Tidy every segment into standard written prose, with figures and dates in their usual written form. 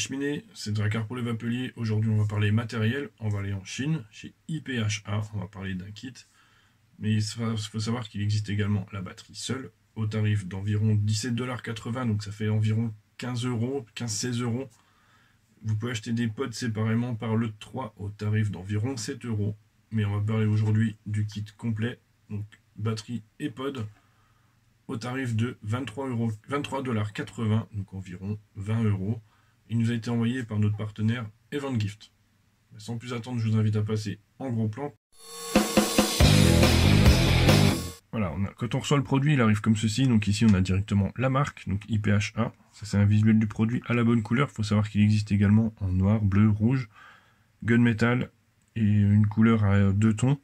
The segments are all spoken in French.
cheminées, c'est Drakkar pour les Vapeliers. Aujourd'hui, on va parler matériel. On va aller en Chine, chez IPHA. On va parler d'un kit. Mais il faut savoir qu'il existe également la batterie seule, au tarif d'environ 17,80 $. Donc ça fait environ 15 euros, 15-16 euros. Vous pouvez acheter des pods séparément par le 3 au tarif d'environ 7 euros. Mais on va parler aujourd'hui du kit complet. Donc batterie et pod au tarif de 23,80 $, donc environ 20 euros. Il nous a été envoyé par notre partenaire Eventgift. Sans plus attendre, je vous invite à passer en gros plan. Voilà, quand on reçoit le produit, il arrive comme ceci. Donc ici, on a directement la marque, donc IPHA. Ça, c'est un visuel du produit à la bonne couleur. Il faut savoir qu'il existe également en noir, bleu, rouge, gunmetal et une couleur à 2 tons.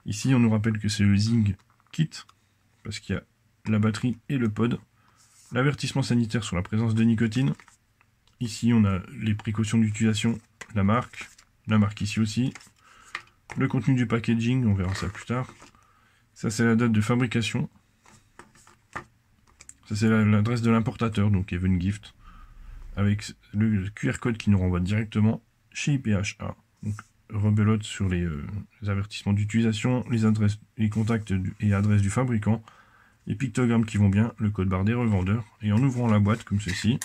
Ici, on nous rappelle que c'est le Zing Kit, parce qu'il y a la batterie et le pod. L'avertissement sanitaire sur la présence de nicotine. Ici, on a les précautions d'utilisation, la marque ici aussi. Le contenu du packaging, on verra ça plus tard. Ça, c'est la date de fabrication. Ça, c'est l'adresse de l'importateur, donc Eventgift, avec le QR code qui nous renvoie directement chez IPHA. Donc, rebelote sur les avertissements d'utilisation, les contacts et adresses du fabricant, les pictogrammes qui vont bien, le code barre des revendeurs. Et en ouvrant la boîte comme ceci,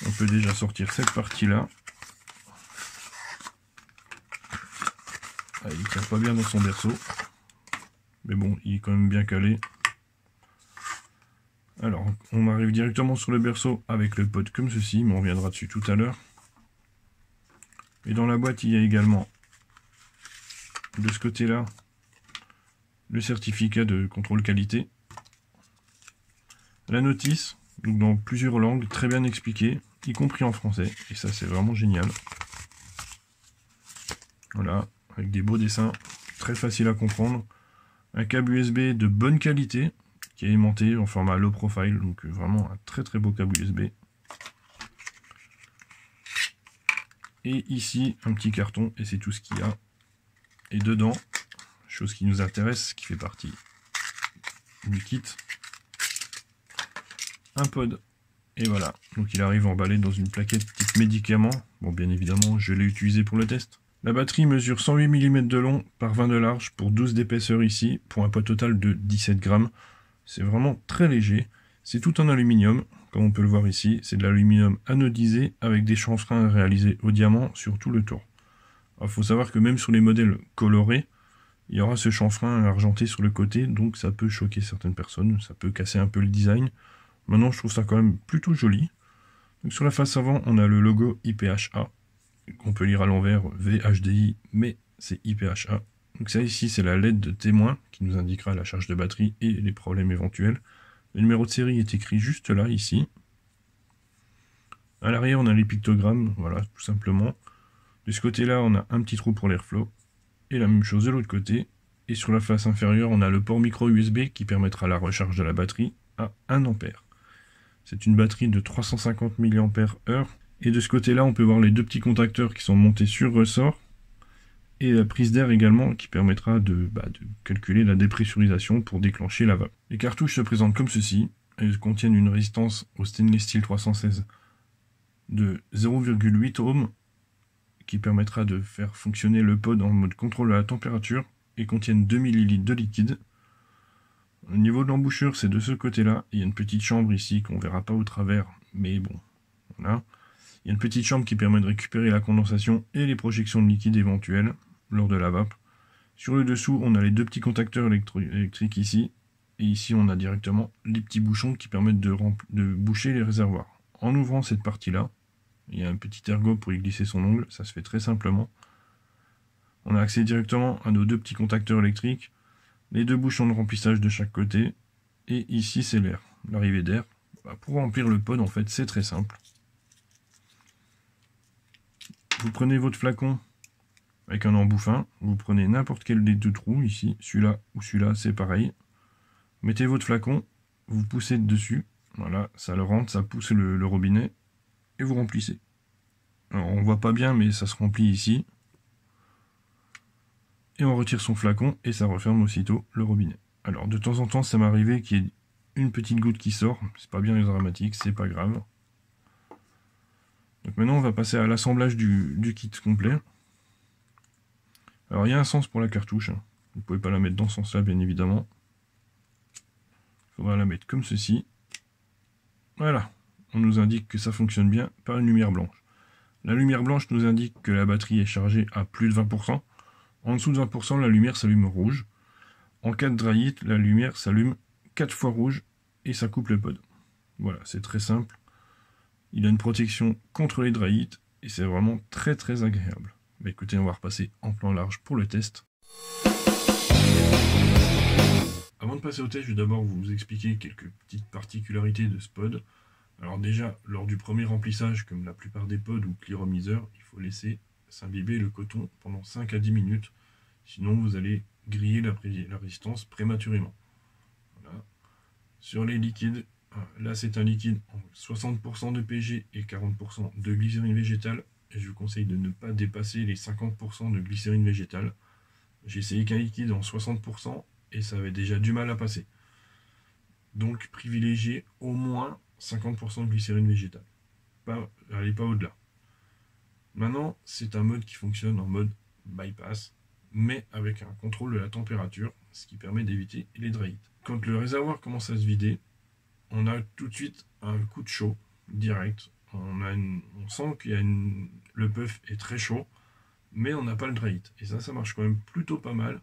on peut déjà sortir cette partie-là. Ah, il ne tient pas bien dans son berceau. Mais bon, il est quand même bien calé. Alors, on arrive directement sur le berceau avec le pod comme ceci, mais on reviendra dessus tout à l'heure. Et dans la boîte, il y a également, de ce côté-là, le certificat de contrôle qualité. La notice, donc dans plusieurs langues, très bien expliquée, y compris en français. Et ça, c'est vraiment génial. Voilà, avec des beaux dessins, très facile à comprendre. Un câble USB de bonne qualité, qui est aimanté en format low profile, donc vraiment un très très beau câble USB. Et ici, un petit carton, et c'est tout ce qu'il y a. Et dedans, chose qui nous intéresse, qui fait partie du kit, un pod. Et voilà, donc il arrive emballé dans une plaquette type médicament. Bon, bien évidemment, je l'ai utilisé pour le test. La batterie mesure 108 mm de long par 20 de large pour 12 d'épaisseur ici, pour un poids total de 17 grammes. C'est vraiment très léger. C'est tout en aluminium, comme on peut le voir ici. C'est de l'aluminium anodisé avec des chanfreins réalisés au diamant sur tout le tour. Il faut savoir que même sur les modèles colorés, il y aura ce chanfrein argenté sur le côté, donc ça peut choquer certaines personnes, ça peut casser un peu le design. Maintenant, je trouve ça quand même plutôt joli. Donc, sur la face avant, on a le logo IPHA, qu'on peut lire à l'envers VHDI, mais c'est IPHA. Donc ça ici, c'est la LED de témoin qui nous indiquera la charge de batterie et les problèmes éventuels. Le numéro de série est écrit juste là, ici. À l'arrière, on a les pictogrammes, voilà, tout simplement. De ce côté-là, on a un petit trou pour l'airflow. Et la même chose de l'autre côté. Et sur la face inférieure, on a le port micro USB qui permettra la recharge de la batterie à 1 A. C'est une batterie de 350 mAh. Et de ce côté-là, on peut voir les deux petits contacteurs qui sont montés sur ressort. Et la prise d'air également qui permettra de calculer la dépressurisation pour déclencher la vape. Les cartouches se présentent comme ceci. Elles contiennent une résistance au stainless steel 316 de 0,8 ohms qui permettra de faire fonctionner le pod en mode contrôle de la température et contiennent 2 ml de liquide. Au niveau de l'embouchure, c'est de ce côté-là. Il y a une petite chambre ici qu'on ne verra pas au travers, mais bon, voilà. Il y a une petite chambre qui permet de récupérer la condensation et les projections de liquide éventuelles lors de la vape. Sur le dessous, on a les deux petits contacteurs électriques ici. Et ici, on a directement les petits bouchons qui permettent de boucher les réservoirs. En ouvrant cette partie-là, il y a un petit ergot pour y glisser son ongle. Ça se fait très simplement. On a accès directement à nos deux petits contacteurs électriques. Les deux bouchons de remplissage de chaque côté. Et ici, c'est l'air, l'arrivée d'air. Pour remplir le pod, en fait, c'est très simple. Vous prenez votre flacon avec un embout fin, vous prenez n'importe quel des deux trous, ici, celui-là ou celui-là, c'est pareil. Mettez votre flacon, vous poussez dessus, voilà, ça le rentre, ça pousse le robinet, et vous remplissez. Alors, on voit pas bien, mais ça se remplit ici. Et on retire son flacon, et ça referme aussitôt le robinet. Alors, de temps en temps, ça m'est arrivé qu'il y ait une petite goutte qui sort, c'est pas bien dramatique, c'est pas grave. Donc maintenant on va passer à l'assemblage du kit complet. Alors il y a un sens pour la cartouche, hein. Vous ne pouvez pas la mettre dans ce sens-là bien évidemment. Il faudra la mettre comme ceci. Voilà, on nous indique que ça fonctionne bien par une lumière blanche. La lumière blanche nous indique que la batterie est chargée à plus de 20%. En dessous de 20%, la lumière s'allume rouge. En cas de dry hit, la lumière s'allume 4 fois rouge et ça coupe le pod. Voilà, c'est très simple. Il a une protection contre les dry hits et c'est vraiment très très agréable. Bah écoutez, on va repasser en plan large pour le test. Avant de passer au test, je vais d'abord vous expliquer quelques petites particularités de ce pod. Alors déjà, lors du premier remplissage, comme la plupart des pods ou clearomiseurs, il faut laisser s'imbiber le coton pendant 5 à 10 minutes. Sinon, vous allez griller la résistance prématurément. Voilà. Sur les liquides, là c'est un liquide en 60% de PG et 40% de glycérine végétale. Et je vous conseille de ne pas dépasser les 50% de glycérine végétale. J'ai essayé qu'un liquide en 60% et ça avait déjà du mal à passer. Donc privilégiez au moins 50% de glycérine végétale. Allez pas au-delà. Maintenant, c'est un mode qui fonctionne en mode bypass, mais avec un contrôle de la température, ce qui permet d'éviter les dry hits. Quand le réservoir commence à se vider, on a tout de suite un coup de chaud direct. On sent que le puff est très chaud, mais on n'a pas le dry hit. Et ça marche quand même plutôt pas mal,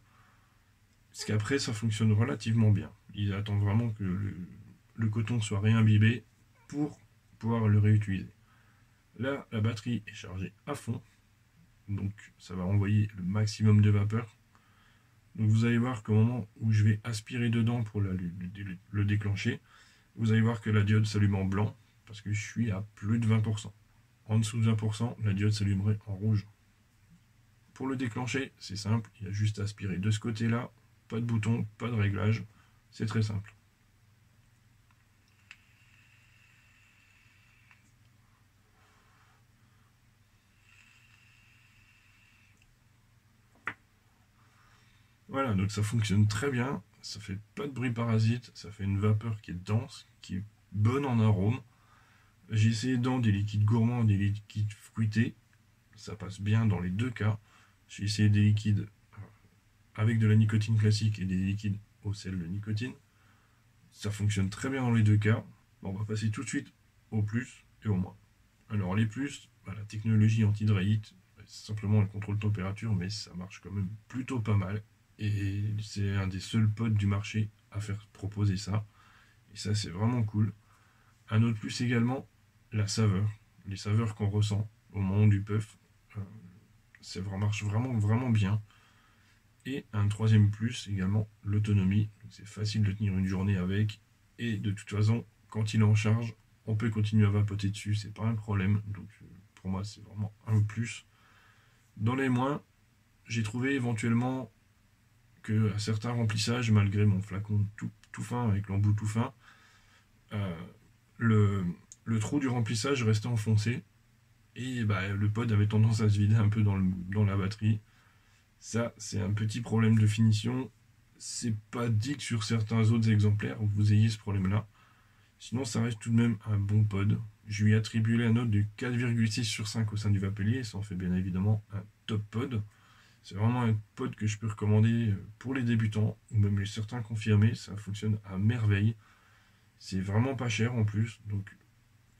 parce qu'après, ça fonctionne relativement bien. Il attend vraiment que le coton soit réimbibé pour pouvoir le réutiliser. Là, la batterie est chargée à fond, donc ça va envoyer le maximum de vapeur. Donc vous allez voir qu'au moment où je vais aspirer dedans pour le déclencher, vous allez voir que la diode s'allume en blanc, parce que je suis à plus de 20%. En dessous de 20%, la diode s'allumerait en rouge. Pour le déclencher, c'est simple, il y a juste à aspirer de ce côté-là, pas de bouton, pas de réglage, c'est très simple. Voilà, donc ça fonctionne très bien, ça fait pas de bruit parasite, ça fait une vapeur qui est dense, qui est bonne en arôme. J'ai essayé dans des liquides gourmands, des liquides fruités, ça passe bien dans les deux cas. J'ai essayé des liquides avec de la nicotine classique et des liquides au sel de nicotine. Ça fonctionne très bien dans les deux cas. Bon, on va passer tout de suite au plus et au moins. Alors les plus, la technologie anti-dry hit, c'est simplement le contrôle température, mais ça marche quand même plutôt pas mal. Et c'est un des seuls pods du marché à faire proposer ça. Et ça, c'est vraiment cool. Un autre plus également, la saveur. Les saveurs qu'on ressent au moment du puff, ça marche vraiment bien. Et un troisième plus également, l'autonomie. C'est facile de tenir une journée avec. Et de toute façon, quand il est en charge, on peut continuer à vapoter dessus, c'est pas un problème. Donc pour moi, c'est vraiment un plus. Dans les moins, j'ai trouvé éventuellement que à certains remplissages, malgré mon flacon tout fin, avec l'embout tout fin, le trou du remplissage restait enfoncé. Et le pod avait tendance à se vider un peu dans la batterie. Ça, c'est un petit problème de finition. C'est pas dit que sur certains autres exemplaires, vous ayez ce problème-là. Sinon, ça reste tout de même un bon pod. Je lui ai attribué la note de 4,6 sur 5 au sein du Vapelier. Ça en fait bien évidemment un top pod. C'est vraiment un pod que je peux recommander pour les débutants, ou même les certains confirmés. Ça fonctionne à merveille. C'est vraiment pas cher en plus. Donc,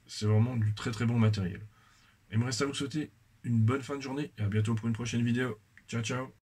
c'est vraiment du très très bon matériel. Il me reste à vous souhaiter une bonne fin de journée et à bientôt pour une prochaine vidéo. Ciao ciao.